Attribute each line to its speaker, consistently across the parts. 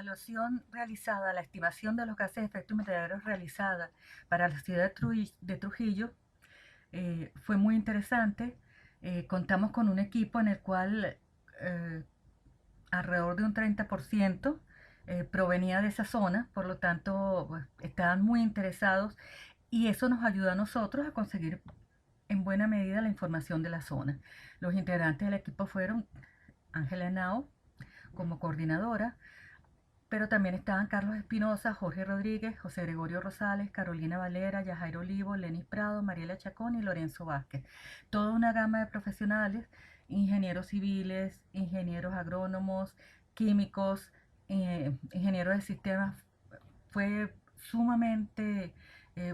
Speaker 1: evaluación realizada, la estimación de los gases de efecto invernadero realizada para la ciudad de Trujillo fue muy interesante. Contamos con un equipo en el cual alrededor de un 30% provenía de esa zona, por lo tanto pues, estaban muy interesados y eso nos ayuda a nosotros a conseguir en buena medida la información de la zona. Los integrantes del equipo fueron Ángela Henao como coordinadora, pero también estaban Carlos Espinosa, Jorge Rodríguez, José Gregorio Rosales, Carolina Valera, Yajairo Olivo, Lenis Prado, Mariela Chacón y Lorenzo Vázquez. Toda una gama de profesionales, ingenieros civiles, ingenieros agrónomos, químicos, ingenieros de sistemas. Fue sumamente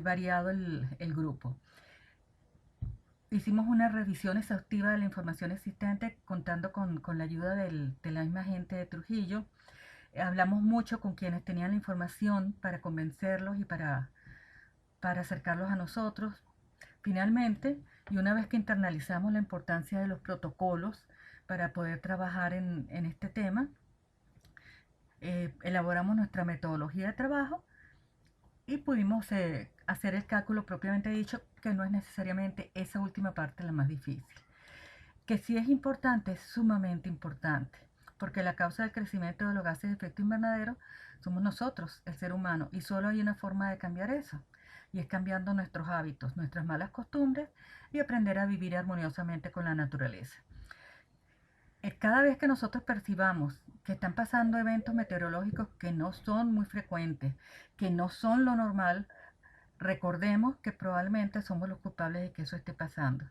Speaker 1: variado el grupo. Hicimos una revisión exhaustiva de la información existente contando con la ayuda de la misma gente de Trujillo. Hablamos mucho con quienes tenían la información para convencerlos y para acercarlos a nosotros. Finalmente, y una vez que internalizamos la importancia de los protocolos para poder trabajar en este tema, elaboramos nuestra metodología de trabajo y pudimos hacer el cálculo propiamente dicho, que no es necesariamente esa última parte la más difícil. Que sí es importante, es sumamente importante, porque la causa del crecimiento de los gases de efecto invernadero somos nosotros, el ser humano, y solo hay una forma de cambiar eso, y es cambiando nuestros hábitos, nuestras malas costumbres y aprender a vivir armoniosamente con la naturaleza. Cada vez que nosotros percibamos que están pasando eventos meteorológicos que no son muy frecuentes, que no son lo normal, recordemos que probablemente somos los culpables de que eso esté pasando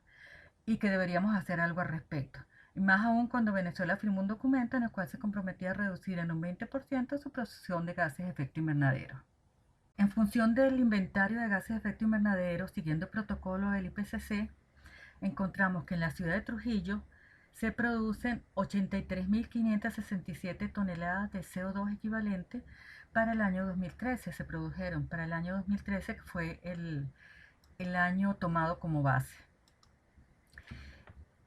Speaker 1: y que deberíamos hacer algo al respecto. Y más aún cuando Venezuela firmó un documento en el cual se comprometía a reducir en un 20% su producción de gases de efecto invernadero. En función del inventario de gases de efecto invernadero, siguiendo el protocolo del IPCC, encontramos que en la ciudad de Trujillo se producen 83.567 toneladas de CO2 equivalente para el año 2013. Se produjeron para el año 2013, que fue el año tomado como base.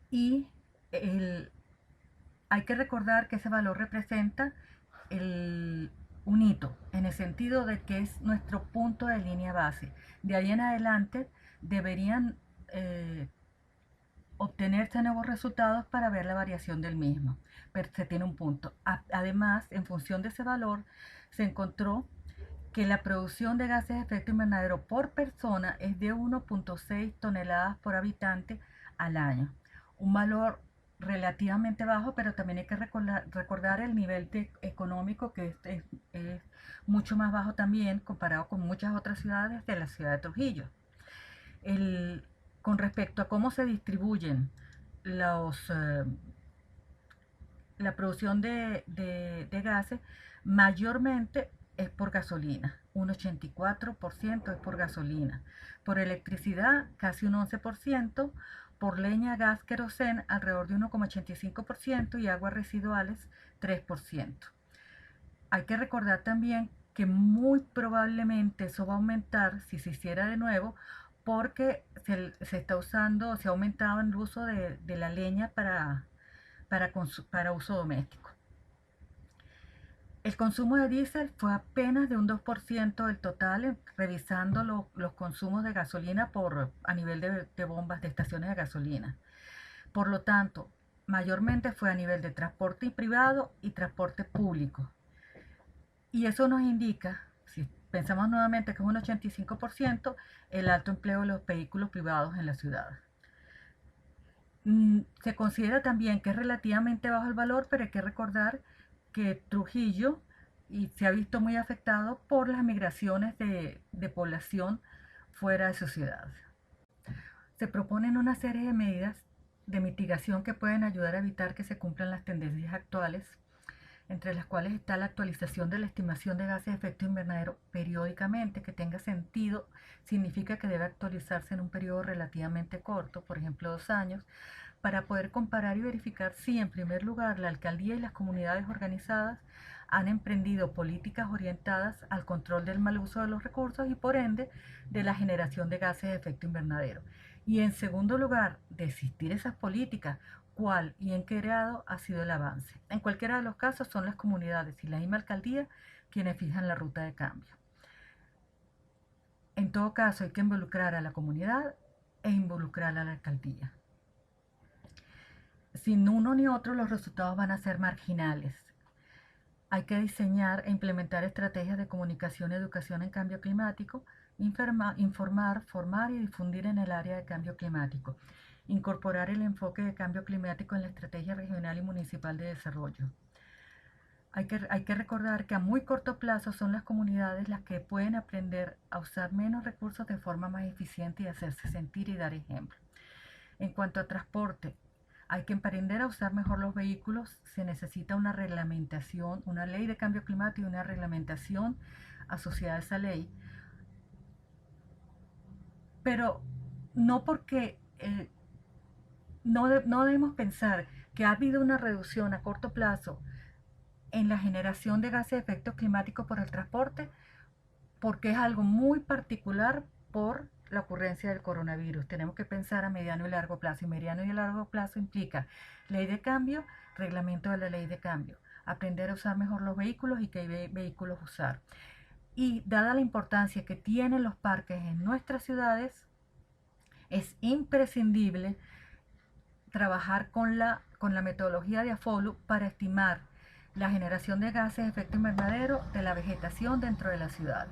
Speaker 1: Y hay que recordar que ese valor representa un hito, en el sentido de que es nuestro punto de línea base. De ahí en adelante deberían obtenerse nuevos resultados para ver la variación del mismo, pero se tiene un punto. Además, en función de ese valor, se encontró que la producción de gases de efecto invernadero por persona es de 1.6 toneladas por habitante al año. Un valor relativamente bajo, pero también hay que recordar el nivel económico, que es mucho más bajo también comparado con muchas otras ciudades de la ciudad de Trujillo. Con respecto a cómo se distribuyen la producción de gases, mayormente es por gasolina, un 84% es por gasolina, por electricidad casi un 11%, por leña, gas, querosén alrededor de 1,85% y aguas residuales 3%. Hay que recordar también que muy probablemente eso va a aumentar si se hiciera de nuevo, porque se está usando, se ha aumentado el uso de la leña para uso doméstico. El consumo de diésel fue apenas de un 2% del total, revisando los consumos de gasolina a nivel de bombas de estaciones de gasolina. Por lo tanto, mayormente fue a nivel de transporte privado y transporte público. Y eso nos indica, si pensamos nuevamente que es un 85%, el alto empleo de los vehículos privados en la ciudad. Se considera también que es relativamente bajo el valor, pero hay que recordar que Trujillo se ha visto muy afectado por las migraciones de población fuera de su ciudad. Se proponen una serie de medidas de mitigación que pueden ayudar a evitar que se cumplan las tendencias actuales, entre las cuales está la actualización de la estimación de gases de efecto invernadero periódicamente. Que tenga sentido significa que debe actualizarse en un periodo relativamente corto, por ejemplo 2 años, para poder comparar y verificar si, en primer lugar, la alcaldía y las comunidades organizadas han emprendido políticas orientadas al control del mal uso de los recursos y, por ende, de la generación de gases de efecto invernadero. Y, en segundo lugar, de existir esas políticas, cuál y en qué grado ha sido el avance. En cualquiera de los casos son las comunidades y la misma alcaldía quienes fijan la ruta de cambio. En todo caso hay que involucrar a la comunidad e involucrar a la alcaldía. Sin uno ni otro los resultados van a ser marginales. Hay que diseñar e implementar estrategias de comunicación y educación en cambio climático, informar, formar y difundir en el área de cambio climático, incorporar el enfoque de cambio climático en la estrategia regional y municipal de desarrollo. Hay que recordar que a muy corto plazo son las comunidades las que pueden aprender a usar menos recursos de forma más eficiente y hacerse sentir y dar ejemplo. En cuanto a transporte, hay que aprender a usar mejor los vehículos. Se necesita una reglamentación, una ley de cambio climático y una reglamentación asociada a esa ley. Pero no porque no debemos pensar que ha habido una reducción a corto plazo en la generación de gases de efecto climático por el transporte, porque es algo muy particular por la ocurrencia del coronavirus. Tenemos que pensar a mediano y largo plazo, y mediano y largo plazo implica ley de cambio, reglamento de la ley de cambio, aprender a usar mejor los vehículos y qué vehículos usar. Y dada la importancia que tienen los parques en nuestras ciudades, es imprescindible trabajar con la metodología de AFOLU para estimar la generación de gases de efecto invernadero de la vegetación dentro de las ciudades.